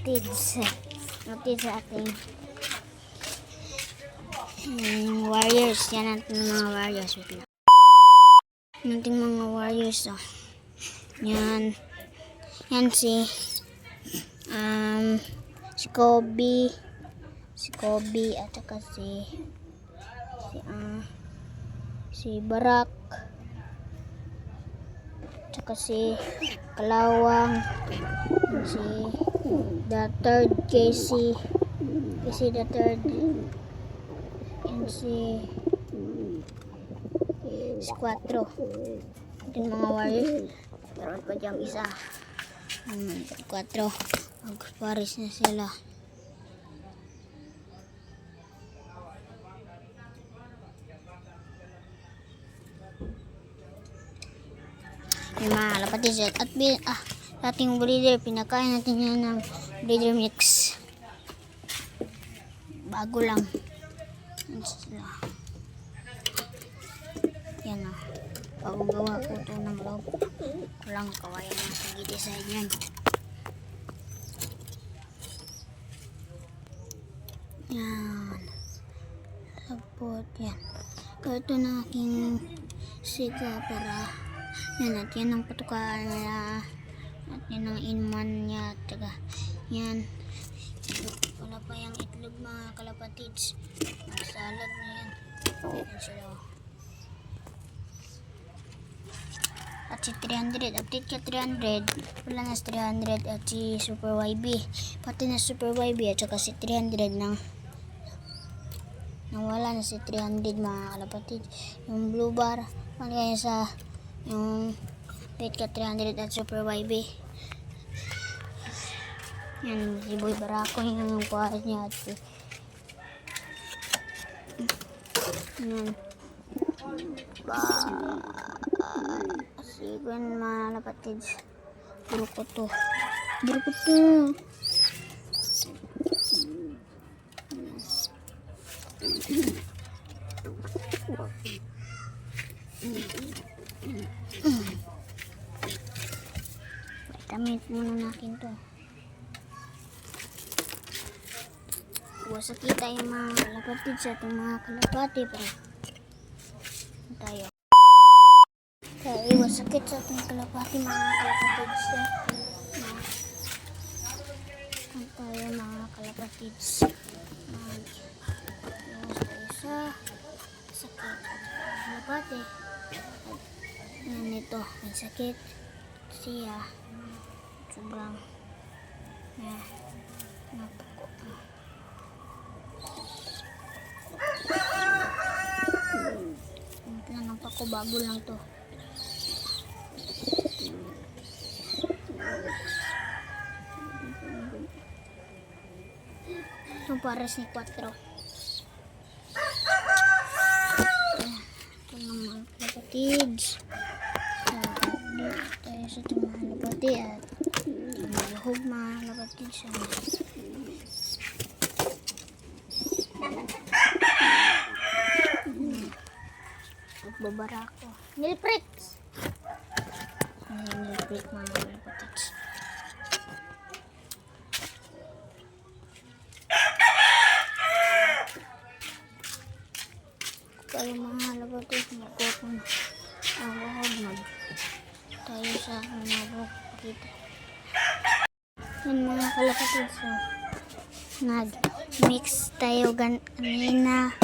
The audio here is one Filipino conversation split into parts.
kalapatids. Natin sa ating warriors. Yan natin mga warriors. Wait lang. Nating mga warriors. Oh. Yan. Yan si Kobe. Si Kobe at saka si Barak. Tsaka si Kalawang, si the third Casey the third, and si 4. Ito yung mga warriors. Meron pa diyang isa. 4. Magparis na sila. Yung mga kalapatids at ating breeder, pinakain natin yan ng breeder mix. Bago lang. Yan sila. Yan o. Bagong gawa po ito ng loob. Kulang kawayan na sa design yan. Yan. Sabot yan. Ito na aking siga para yan at yan ang patukaan niya at yan ang inman niya at saka yan wala pa yung itlog mga kalapatids, salad na yan. Yan sila. At si 300, update ka 300, wala na si 300 at si Super YB, pati na Super YB at saka si 300 nang wala na si 300 mga kalapatids. Yung blue bar kaya sa yung Petka 300 at Super YB. Yan, si Boy Barako yung kuhain niya at yan. Si Gwen mga lapatids. Buro ko to. Damit muna natin to. Huwag sakita yung mga kalapatids sa itong mga kalapati pa. Tayo. Kaya iwas sakit sa itong kalapati mga kalapatids. Tayo mga kalapatids. Iwas tayo sa sakit sa kalapati. Yan ito. May sakit siya. Sobrang napako. Ito lang napako, bago lang to. Ito para si 4. Ito lang mga kapatids. Tayo sa itong mga lapati at mahog mga lapatid siya. Magbabara ko. Nilpricks! Nilprick mga lapatids. Kaya mga lapatids magkuha ko na ang mahog tayo sa mga buhok kita. Yan mga kalapatids, so nag-mix tayo kanina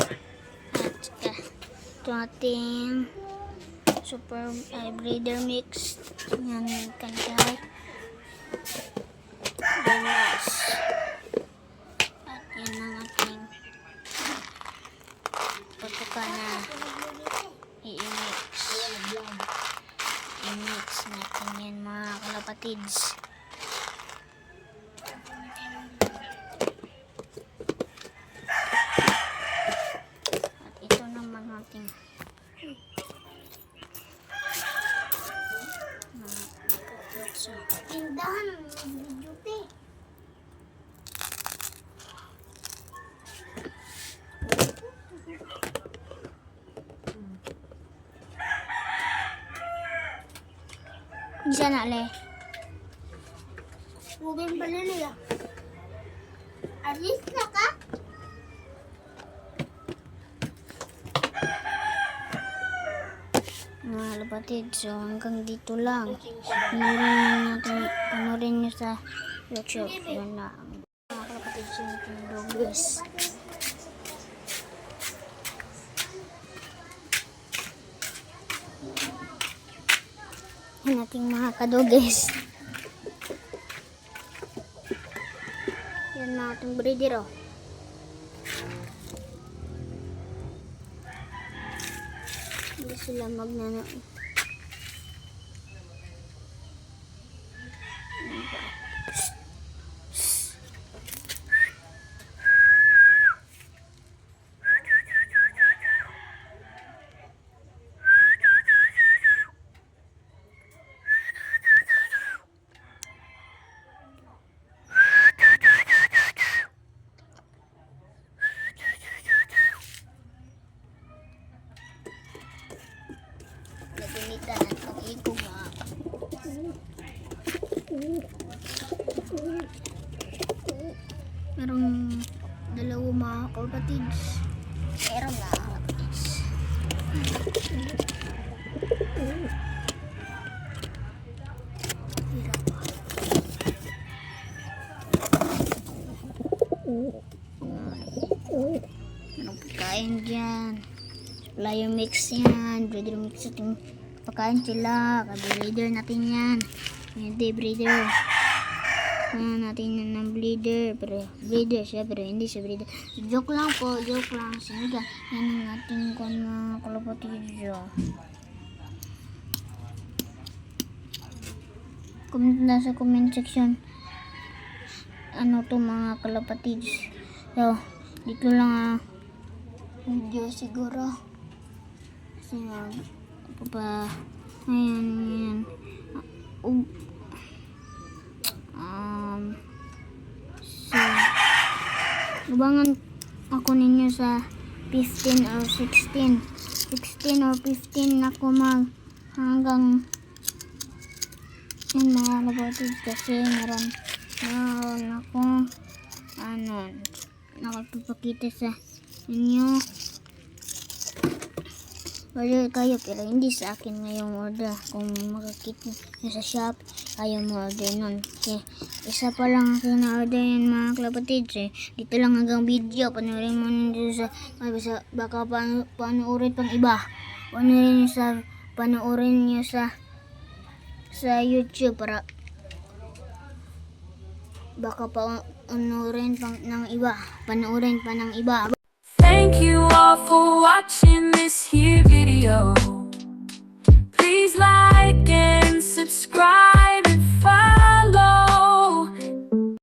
at ito ating super breeder mix. Yan kantay relax at yan ang ating patuka na i-mix natin yan mga kalapatids. Tindahan ng duty. Bisa nak le? Mungkin balik ya. Alis na ka? Mga kapatid, so hanggang dito lang. Panorin nyo sa YouTube. Yun lang. Mga kapatid, so yung Douglas. Yan ating mga kaduges. Yan mga ating breeder, oh. Hindi sila magnano. Nagunitan at pag-ikog mga. Merong dalawa mga kapatids. Meron na kapatids. Merong pagkain dyan. Supplier mix yan. Breeder mix ating pagkain sila. Breeder natin yan. Hindi breeder. Natin yan ng breeder. Pero breeder siya. Pero hindi siya breeder. Joke lang po. Joke lang. Sige. Yan ang ating mga kalapatids. Comment na sa comment section. Ano to mga kalapatids. So, dito lang video siguro. Kasi ayan. So, lubangan ako ninyo sa 15 or 16. 16 or 15 ako hanggang yan mga kalapatids kasi meron akong nakapapakita sa inyo. Order kayo pero hindi sa akin ngayong order. Kung makakita nyo sa shop, kayo mo order nun. Okay. Isa pa lang akin na order yan mga kalapatids eh. Dito lang hanggang video. Panoorin mo nyo sa baka panoorin pang iba. Panoorin nyo sa YouTube para baka panoorin pa ng iba.